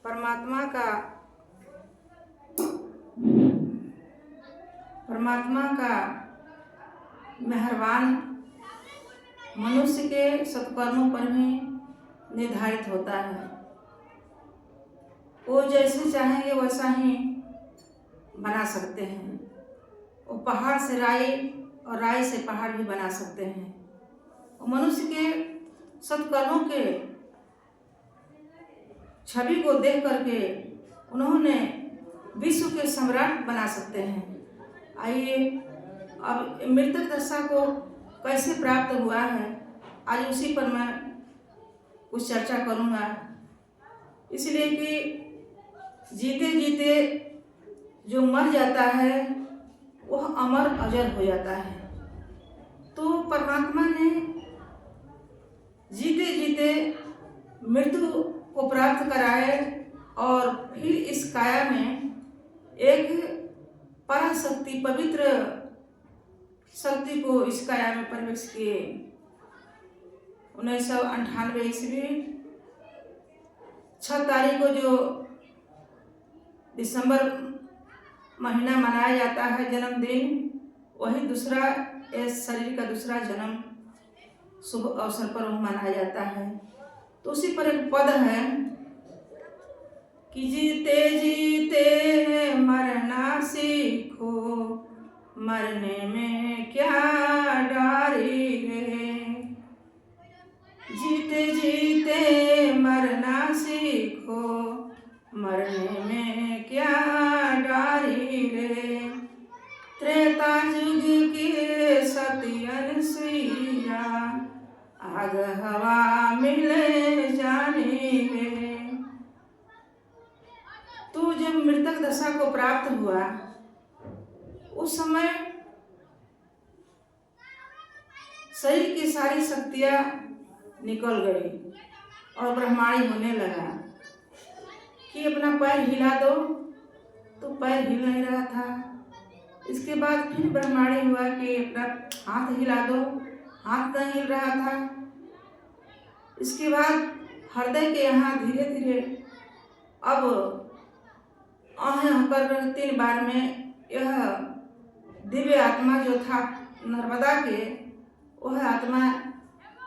परमात्मा का मेहरबान मनुष्य के सत्कर्मों पर भी निर्धारित होता है। वो जैसे चाहेंगे वैसा ही बना सकते हैं। वो पहाड़ से राई और राई से पहाड़ भी बना सकते हैं। वो मनुष्य के सत्कर्मों के छवि को देख करके उन्होंने विश्व के सम्राट बना सकते हैं। आइए अब मृतक दशा को कैसे प्राप्त हुआ है, आज उसी पर मैं कुछ चर्चा करूँगा। इसलिए कि जीते जीते जो मर जाता है वह अमर अजर हो जाता है। तो परमात्मा ने जीते जीते मृत्यु को प्राप्त कराए और फिर इस काया में एक पराशक्ति पवित्र शक्ति को इस काया में प्रवेश किए। 1998 ईस्वी 6 तारीख को जो दिसंबर महीना मनाया जाता है जन्मदिन, वही दूसरा इस शरीर का दूसरा जन्म शुभ अवसर पर मनाया जाता है। तो उसी पर एक पद है कि जीते जीते मरना सीखो, मरने में क्या डारी है। जीते जीते मरना सीखो, मरने में क्या डारी है। त्रेता युग के सती अनसुईया, आग हवा मिले जाने में। तो जब मृतक दशा को प्राप्त हुआ उस समय शरीर की सारी शक्तियां निकल गई और ब्रह्मांड होने लगा कि अपना पैर हिला दो, तो पैर हिल नहीं रहा था। इसके बाद फिर ब्रह्मांड हुआ कि अपना हाथ हिला दो, हाथ नहीं हिल रहा था। इसके बाद हृदय के यहाँ धीरे धीरे अब होकर 3 बार में यह दिव्य आत्मा जो था नर्मदा के, वह आत्मा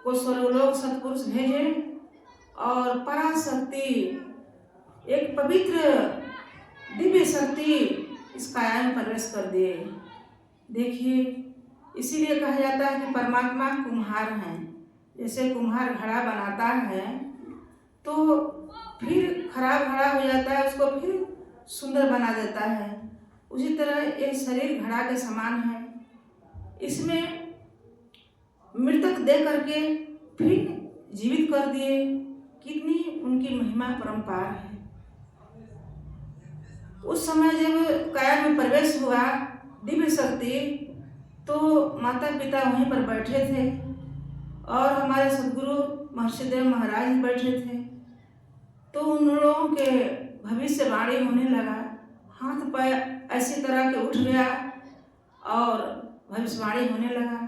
को स्वर्गलोक सत्पुरुष भेजे और पराशक्ति एक पवित्र दिव्य शक्ति इस काया में प्रवेश कर दिए। देखिए, इसीलिए कहा जाता है कि परमात्मा कुम्हार हैं। जैसे कुम्हार घड़ा बनाता है तो फिर खराब घड़ा हो जाता है, उसको फिर सुंदर बना देता है। उसी तरह ये शरीर घड़ा के समान है। इसमें मृतक दे करके फिर जीवित कर दिए। कितनी उनकी महिमा परंपार है। उस समय जब काया में प्रवेश हुआ दिव्य शक्ति, तो माता पिता वहीं पर बैठे थे और हमारे सदगुरु महर्षि देव महाराज बैठे थे। तो उन लोगों के भविष्यवाणी होने लगा। हाथ पैर ऐसी तरह के उठ गया और भविष्यवाणी होने लगा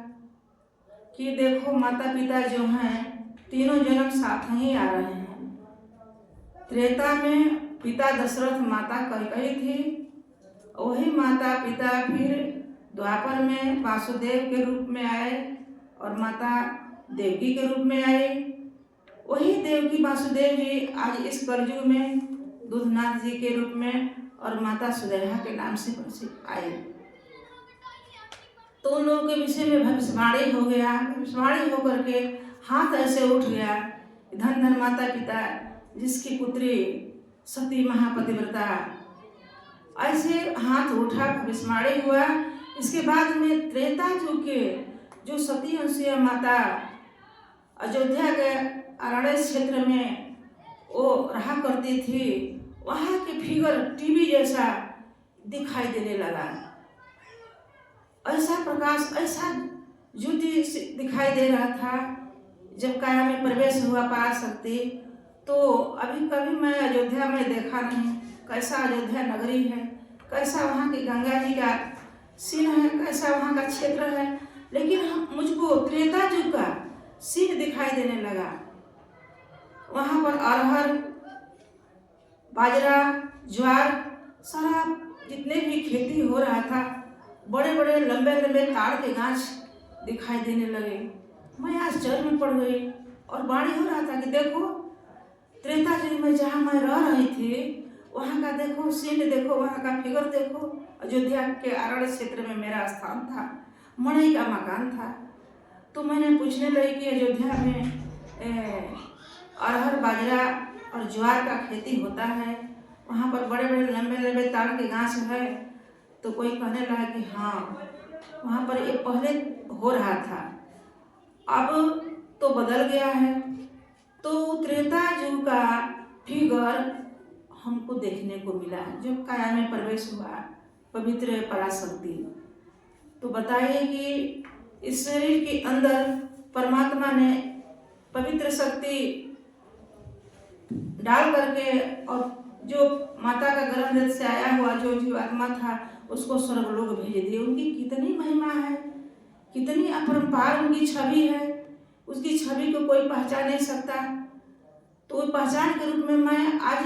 कि देखो माता पिता जो हैं तीनों जन्म साथ ही आ रहे हैं। त्रेता में पिता दशरथ, माता कैकेयी थी। वही माता पिता फिर द्वापर में वासुदेव के रूप में आए और माता देवकी के रूप में आए। वही देवकी वासुदेव जी आज इस कलयुग में दूधनाथ जी के रूप में और माता सुदेहा के नाम से प्रसिद्ध आए। तो उन लोगों के विषय में भविष्यवाणी हो गया। भविष्यवाणी होकर के हाथ ऐसे उठ गया, धन धन माता पिता जिसकी पुत्री सती महापतिव्रता, ऐसे हाथ उठा, भविष्यवाणी हुआ। इसके बाद में त्रेता युग के जो सती अनुसुईया माता अयोध्या के अरण्य क्षेत्र में वो रहा करती थी, वहाँ के फिगर टीवी जैसा दिखाई देने लगा। ऐसा प्रकाश, ऐसा ज्योति दिखाई दे रहा था जब काया में प्रवेश हुआ पराशक्ति। तो अभी कभी मैं अयोध्या में देखा नहीं, कैसा अयोध्या नगरी है, कैसा वहाँ की गंगा जी का सीन है, कैसा वहाँ का क्षेत्र है। लेकिन मुझको त्रेता युग का सीन दिखाई देने लगा। वहाँ पर अरहर बाजरा, ज्वार, सारा जितने भी खेती हो रहा था, बड़े बड़े लंबे लंबे ताड़ के गाछ दिखाई देने लगे। मैं आश्चर्य में पड़ गई और वाणी हो रहा था कि देखो, त्रेता युग में जहाँ मैं रह रही थी वहाँ का देखो सीन, देखो वहाँ का फिगर देखो। अयोध्या के अरण्य क्षेत्र में मेरा स्थान था, मड़ई का मकान था। तो मैंने पूछने लगी कि अयोध्या में अरहर, बाजरा और ज्वार का खेती होता है, वहाँ पर बड़े बड़े लंबे लंबे ताड़ के गाछ है। तो कोई कहने लगा कि हाँ, वहाँ पर ये पहले हो रहा था, अब तो बदल गया है। तो त्रेता युग का फिगर हमको देखने को मिला जब काया में प्रवेश हुआ पवित्र पराशक्ति। तो बताइए कि इस शरीर के अंदर परमात्मा ने पवित्र शक्ति डाल करके, और जो माता का गर्भ से आया हुआ जो जीवात्मा था उसको स्वर्गलोक भेज दिए। उनकी कितनी महिमा है, कितनी अपरंपार उनकी छवि है, उसकी छवि को कोई पहचान नहीं सकता। तो पहचान के रूप में मैं आज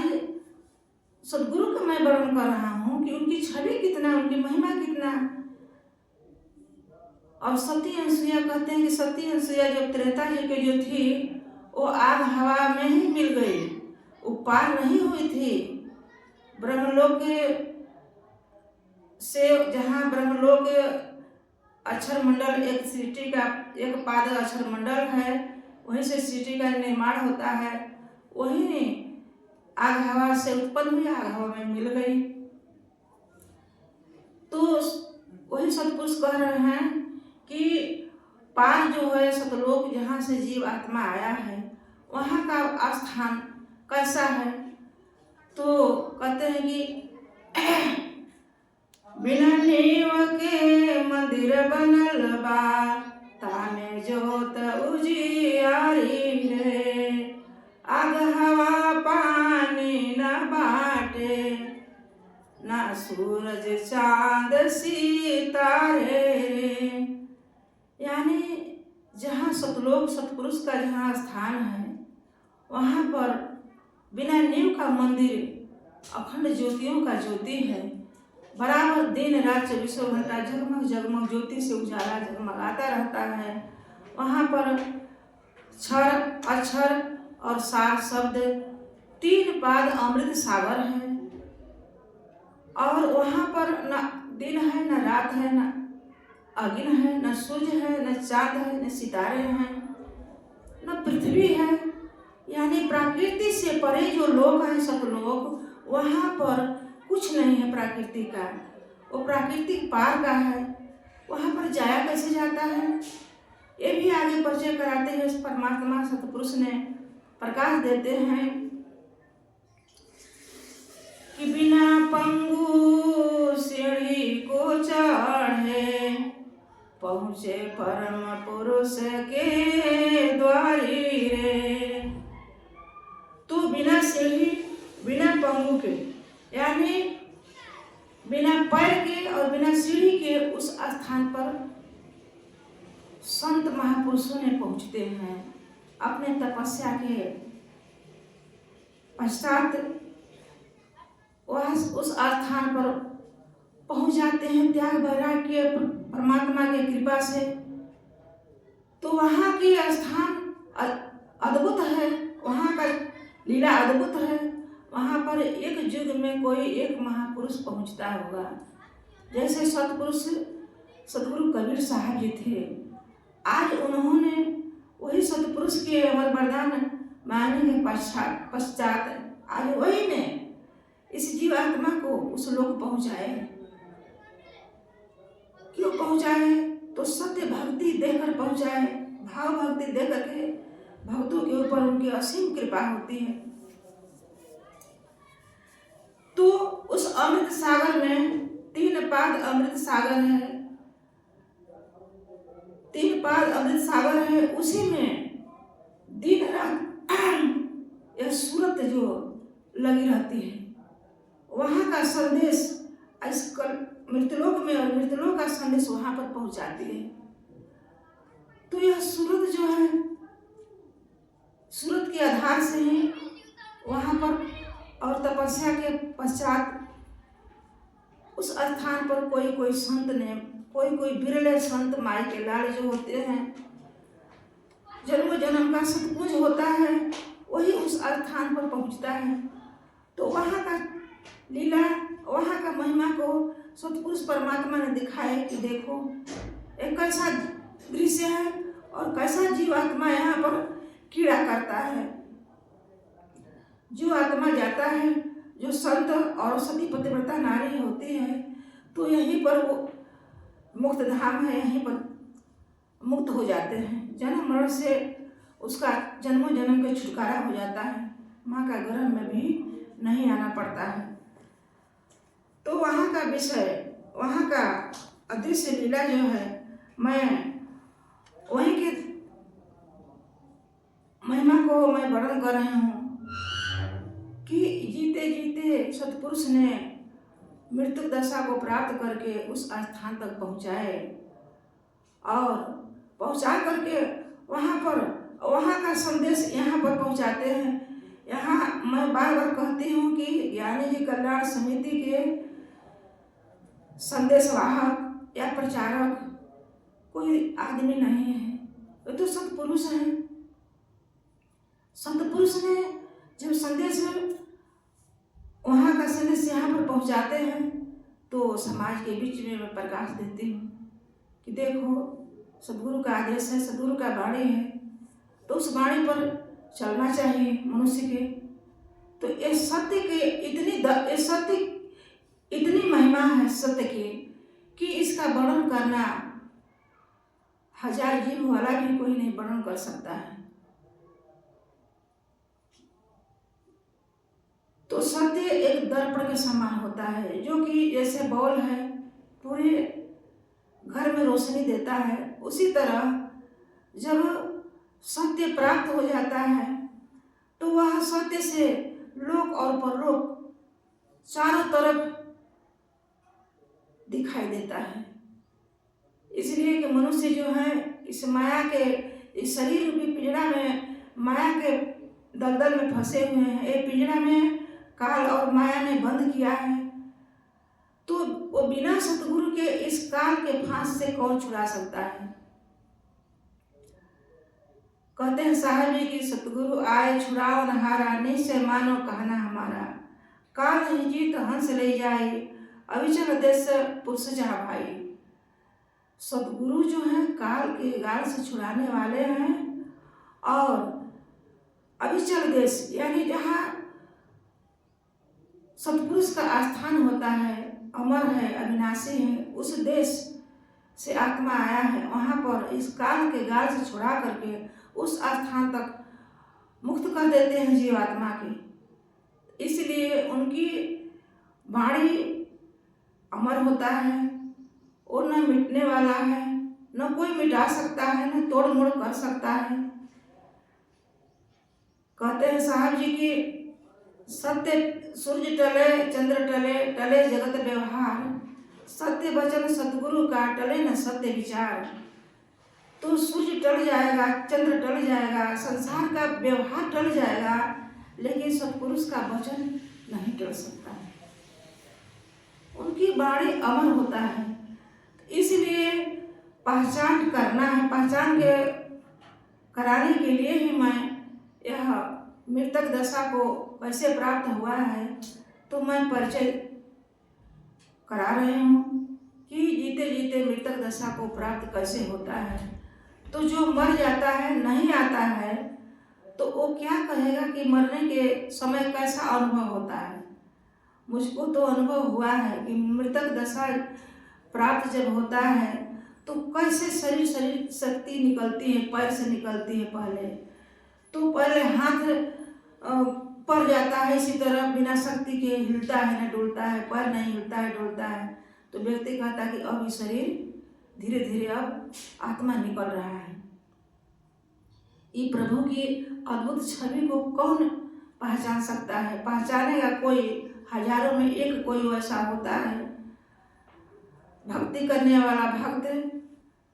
सदगुरु का मैं वर्णन कर रहा हूँ कि उनकी छवि कितना, उनकी महिमा कितना। और सती अनसुईया कहते हैं कि सती अनसुईया जब त्रेता जी की जो थी वो आग हवा में ही मिल गई, वो पार नहीं हुई थी। ब्रह्मलोक से, जहाँ ब्रह्मलोक अक्षर मंडल, एक सृष्टि का एक पाद अक्षर मंडल है, वहीं से सृष्टि का निर्माण होता है, वही आग हवा से उत्पन्न हुई, आग हवा में मिल गई। तो वही सतपुरुष कह रहे हैं कि पार जो है सतलोक, जहाँ से जीव आत्मा आया है, वहाँ का स्थान कैसा है। तो कहते हैं कि बिना नींव के मंदिर बनल बा, ताने जोत उजियारी रे, आग हवा पानी न बाटे, ना सूरज चांद सितारे रे। यानी जहाँ सतलोक सतपुरुष का जहाँ स्थान है, वहाँ पर बिना नींव का मंदिर अखंड ज्योतियों का ज्योति है, बराबर दिन रात 24 घंटा जगमग जगमग ज्योति से उजाला जगमगाता रहता है। वहाँ पर क्षर, अक्षर और सार शब्द, 3 पाद अमृत सागर है। और वहाँ पर न दिन है, न रात है, न अग्नि है, न सूर्य है, न चांद है, न सितारे हैं, न पृथ्वी है। यानी प्रकृति से परे जो लोक है सतलोक, वहाँ पर कुछ नहीं है प्रकृति का, वो प्राकृतिक पार का है। वहाँ पर जाया कैसे जाता है, ये भी आगे परिचय कराते हैं। परमात्मा सतपुरुष ने प्रकाश देते हैं कि बिना पंगु सीढ़ी को चढ़े, पहुँचे परम पुरुष के द्वारी रे। तो बिना सीढ़ी, बिना पंगु के, यानी बिना पैर के और बिना सीढ़ी के उस स्थान पर संत महापुरुषों ने पहुँचते हैं। अपने तपस्या के पश्चात वह उस स्थान पर पहुँच जाते हैं त्याग वैराग्य परमात्मा की कृपा से। तो वहाँ की स्थान अद्भुत है, वहाँ का लीला अद्भुत है। वहाँ पर एक युग में कोई एक महापुरुष पहुँचता होगा, जैसे सतपुरुष सतगुरु कबीर साहब जी थे। आज उन्होंने वही सतपुरुष के अमर वरदान मांगने के पश्चात आज वही ने इस जीवात्मा को उस लोक पहुँचाए। क्यों पहुँचाए? तो सत्य भक्ति देकर पहुँचाए, भाव भक्ति देकर के भक्तों के ऊपर उनकी असीम कृपा होती है। तो उस अमृत सागर में 3 पाद अमृत सागर है, 3 पाद अमृत सागर है। उसी में दिन रात यह सूरत जो लगी रहती है, वहाँ का संदेश इस मृतलोक में, और मृतलोक का संदेश वहाँ पर पहुँचाती है। तो यह सूरत जो है, सूरत के आधार से ही वहाँ पर, और और तपस्या के पश्चात उस स्थान पर कोई कोई संत ने, कोई कोई बिरले संत माई के लाल जो होते हैं, जन्म जन्म का सतपुंज होता है, वही उस स्थान पर पहुंचता है। तो वहाँ का लीला, वहाँ का महिमा को सतपुरुष परमात्मा ने दिखाया कि देखो एक कैसा दृश्य है और कैसा जीवात्मा यहाँ पर कीड़ा करता है। जो आत्मा जाता है, जो संत और सती पतिव्रता नारी होती है, तो यहीं पर वो मुक्त धाम है, यहीं पर मुक्त हो जाते हैं। जन्म मरण से उसका जन्मों जन्म का छुटकारा हो जाता है, माँ का गर्भ में भी नहीं आना पड़ता है। तो वहाँ का विषय, वहाँ का अदृश्य लीला जो है, मैं वहीं के महिमा को मैं वर्णन कर रही हूँ कि जीते जीते सतपुरुष ने मृत्यु दशा को प्राप्त करके उस स्थान तक पहुँचाए और पहुँचा करके वहाँ का संदेश यहाँ पर पहुँचाते हैं। यहाँ मैं बार बार कहती हूँ कि ज्ञानी जी कल्याण समिति के संदेशवाहक या प्रचारक कोई आदमी नहीं है, वो तो सतपुरुष हैं। सतपुरुष ने जब संदेश वहाँ का संदेश यहाँ पर पहुँचाते हैं तो समाज के बीच में मैं प्रकाश देती हूँ कि देखो सदगुरु का आदेश है, सदगुरु का वाणी है, तो उस वाणी पर चलना चाहिए मनुष्य के। तो ये सत्य के इतनी महिमा है सत्य की कि इसका वर्णन करना हजार जीव वाला भी कोई नहीं वर्णन कर सकता है। तो सत्य एक दर्पण के समान होता है, जो कि जैसे बॉल है पूरे घर में रोशनी देता है, उसी तरह जब सत्य प्राप्त हो जाता है तो वह सत्य से लोक और परलोक चारों तरफ दिखाई देता है। इसलिए कि मनुष्य जो है इस माया के, इस शरीर रूपी पिंजड़ा में, माया के दलदल में फंसे हुए हैं। ये पिंजड़ा में काल और माया ने बंद किया है, तो वो बिना सतगुरु के इस काल के फांस से कौन छुड़ा सकता है। कहते हैं साहब जी की सतगुरु आए छुड़ाओ नहारा, निश्चय मानो कहना हमारा, काल नहीं जीत हंस ले जाए, अविचल देश पुरुष जहाँ भाई। सतगुरु जो है काल के गाल से छुड़ाने वाले हैं और अविचल देश यानी जहाँ सतपुरुष का आस्थान होता है, अमर है, अविनाशी है, उस देश से आत्मा आया है। वहाँ पर इस काल के गाल से छुड़ा करके उस स्थान तक मुक्त कर देते हैं जीवात्मा की। इसलिए उनकी वाणी अमर होता है, वो न मिटने वाला है, न कोई मिटा सकता है, न तोड़ मोड़ कर सकता है। कहते हैं साहब जी की सत्य सूर्य टले चंद्र टले, टले जगत व्यवहार, सत्य वचन सतगुरु का टले न सत्य विचार। तो सूर्य टल जाएगा, चंद्र टल जाएगा, संसार का व्यवहार टल जाएगा, लेकिन सतपुरुष का वचन नहीं टल सकता। उनकी वाणी अमर होता है। इसलिए पहचान करना है, पहचान के कराने के लिए ही मैं यह मृतक दशा को कैसे प्राप्त हुआ है तो मैं परिचय करा रही हूँ कि जीते जीते मृतक दशा को प्राप्त कैसे होता है। तो जो मर जाता है, नहीं आता है, तो वो क्या कहेगा कि मरने के समय कैसा अनुभव होता है। मुझको तो अनुभव हुआ है कि मृतक दशा प्राप्त जब होता है तो कैसे शरीर शक्ति निकलती है, पैर से निकलती है। पहले हाथ पड़ जाता है, इसी तरह बिना शक्ति के हिलता है न डोलता है, पैर नहीं हिलता है डोलता है। तो व्यक्ति कहता है कि अब ये शरीर धीरे धीरे अब आत्मा निकल रहा है। ये प्रभु की अद्भुत छवि को कौन पहचान सकता है। पहचानेगा कोई, हजारों में एक कोई वैसा होता है। भक्ति करने वाला भक्त,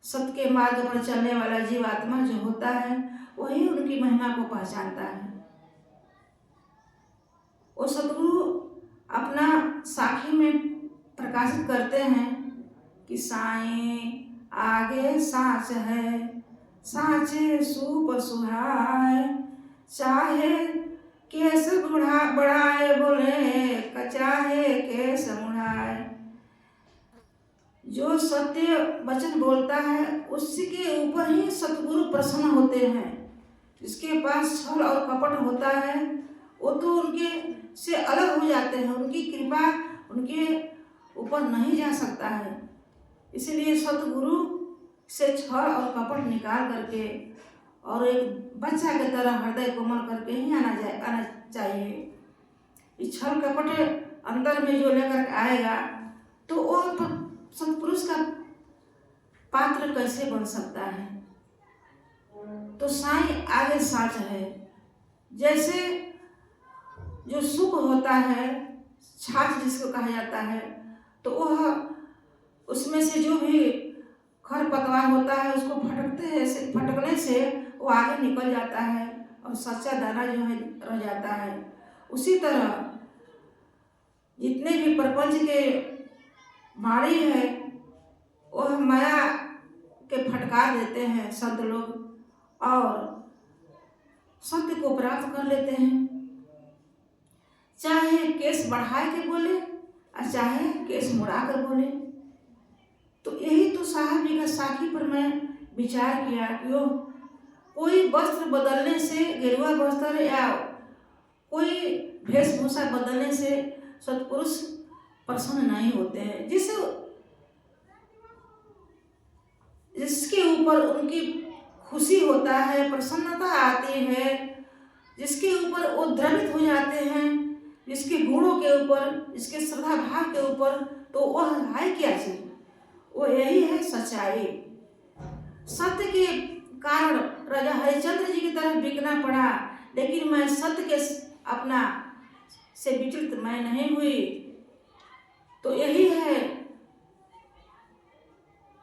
सत्य के मार्ग पर चलने वाला जीवात्मा जो होता है, वही उनकी महिमा को पहचानता है। वो सदगुरु अपना साखी में प्रकाशित करते हैं कि साईं आगे साँच है, साँचे सूप सुहाय, चाहे केस बढ़ाए बोले चाहे केस मुड़ाए। जो सत्य वचन बोलता है उसके ऊपर ही सतगुरु प्रसन्न होते हैं। जिसके पास छल और कपट होता है वो तो उनके से अलग हो जाते हैं, उनकी कृपा उनके ऊपर नहीं जा सकता है। इसलिए सतगुरु से छल और कपट निकाल करके और एक बच्चा की तरह हृदय कोमल करके ही आना चाहिए। इस छल कपट अंदर में जो लेकर आएगा तो वो सत्पुरुष का पात्र कैसे बन सकता है। तो साईं आगे साँच है। जैसे जो सुख होता है, छाछ जिसको कहा जाता है, तो वह उसमें से जो भी खरपतवार होता है उसको फटकने से वो आगे निकल जाता है और सच्चा दाना जो है रह जाता है। उसी तरह जितने भी प्रपंच के माड़ी है वह माया के फटकार देते हैं संत लोग और सत्य को प्राप्त कर लेते हैं। चाहे केस बढ़ाए के बोले और चाहे केस मुड़ा कर बोले। तो यही तो साहब जी का साखी पर मैं विचार किया कि कोई वस्त्र बदलने से, गेरुआ वस्त्र या कोई वेशभूषा बदलने से सत्पुरुष प्रसन्न नहीं होते हैं। जिसके ऊपर उनकी खुशी होता है, प्रसन्नता आती है, जिसके ऊपर वो द्रवित हो जाते हैं, जिसके गुणों के ऊपर, जिसके श्रद्धा भाव के ऊपर, तो वह है क्या चीज? वो यही है सच्चाई। सत्य के कारण राजा हरिश्चंद्र जी की तरफ बिकना पड़ा, लेकिन मैं सत्य के अपना से विचलित मैं नहीं हुई। तो यही है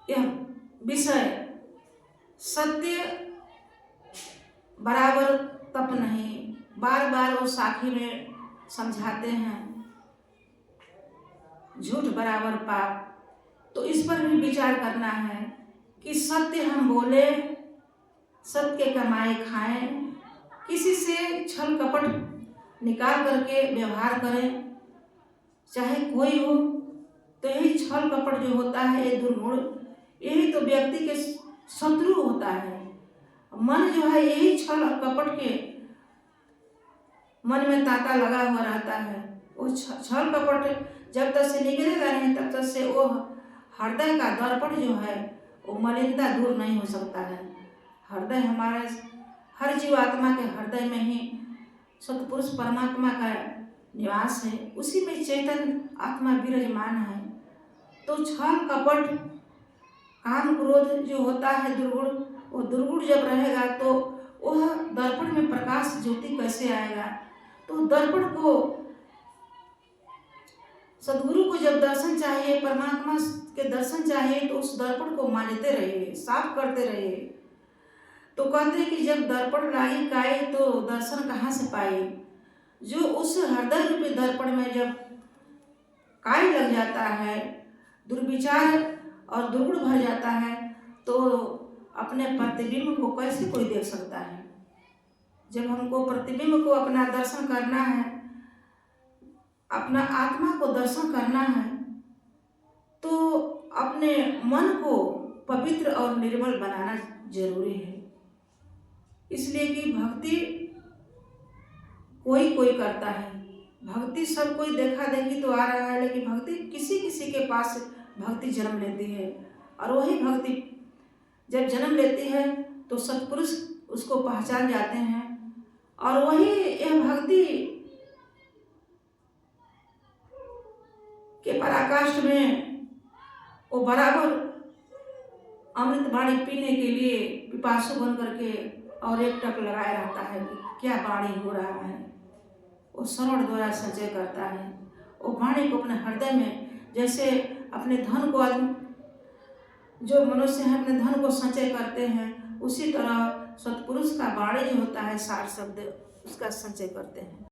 यह विषय। सत्य बराबर तप नहीं, बार बार वो साखी में समझाते हैं, झूठ बराबर पाप। तो इस पर भी विचार करना है कि सत्य हम बोले, सत्य कमाए खाएं, किसी से छल कपट निकाल करके व्यवहार करें, चाहे कोई हो। तो यही छल कपट जो होता है, ये दुर्गुण, यही तो व्यक्ति के शत्रु होता है। मन जो है यही छल और कपट के मन में तांता लगा हुआ रहता है। वो छल कपट जब तक से निकलेगा नहीं तब तक से वो हृदय का दर्पण जो है वो मलिनता दूर नहीं हो सकता है। हृदय हमारे हर जीवात्मा के हृदय में ही सतपुरुष परमात्मा का निवास है, उसी में चेतन आत्मा विराजमान है। तो छल कपट काम क्रोध जो होता है दुर्गुण, वो दुर्गुण जब रहेगा तो वह दर्पण में प्रकाश ज्योति कैसे आएगा। तो दर्पण को सदगुरु को जब दर्शन चाहिए, परमात्मा के दर्शन चाहिए, तो उस दर्पण को मांजते रहिए, साफ करते रहिए। तो कहते हैं कि जब दर्पण लागी काई तो दर्शन कहाँ से पाई। जो उस हृदय रूपी दर्पण में जब काई लग जाता है, दुर्विचार और दुर्गुण भर जाता है, तो अपने प्रतिबिंब को कैसे कोई देख सकता है। जब हमको प्रतिबिंब को अपना दर्शन करना है, अपना आत्मा को दर्शन करना है, तो अपने मन को पवित्र और निर्मल बनाना जरूरी है। इसलिए कि भक्ति कोई कोई करता है, भक्ति सब कोई देखा देखी तो आ रहा है, लेकिन भक्ति किसी किसी के पास भक्ति जन्म लेती है। और वही भक्ति जब जन्म लेती है तो सत्पुरुष उसको पहचान जाते हैं, और वही यह भक्ति के पराकाष्ठ में वो बराबर अमृत वाणी पीने के लिए पिपासु बन करके और एक टक लगाए रहता है कि क्या वाणी हो रहा है। वो श्रवण द्वारा संचय करता है। वो वाणी को अपने हृदय में, जैसे अपने धन को जो मनुष्य है अपने धन को संचय करते हैं, उसी तरह सत्पुरुष का वाणी जो होता है 60 शब्द उसका संचय करते हैं।